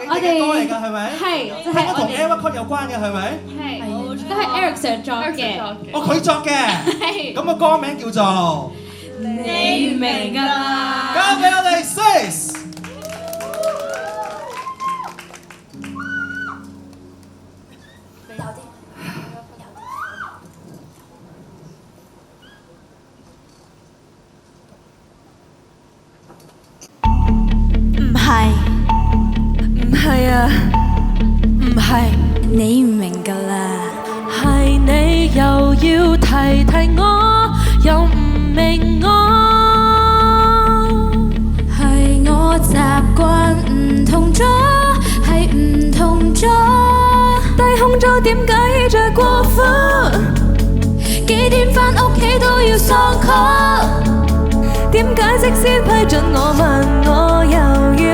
我哋歌嚟㗎係咪？係就係係我同我哋 Eric 曲有關嘅係咪？係都係 Eric Sir 作嘅。哦，佢作嘅。係。咁個歌名叫做你明㗎啦。交俾我哋 Sis。唔係啊，唔係你唔明㗎啦，係你又要提提我，又唔明我，係我習慣唔同咗，係唔同咗，低空咗點解再過分？幾點返屋企都要喪 call，點解即先批准我問我又要？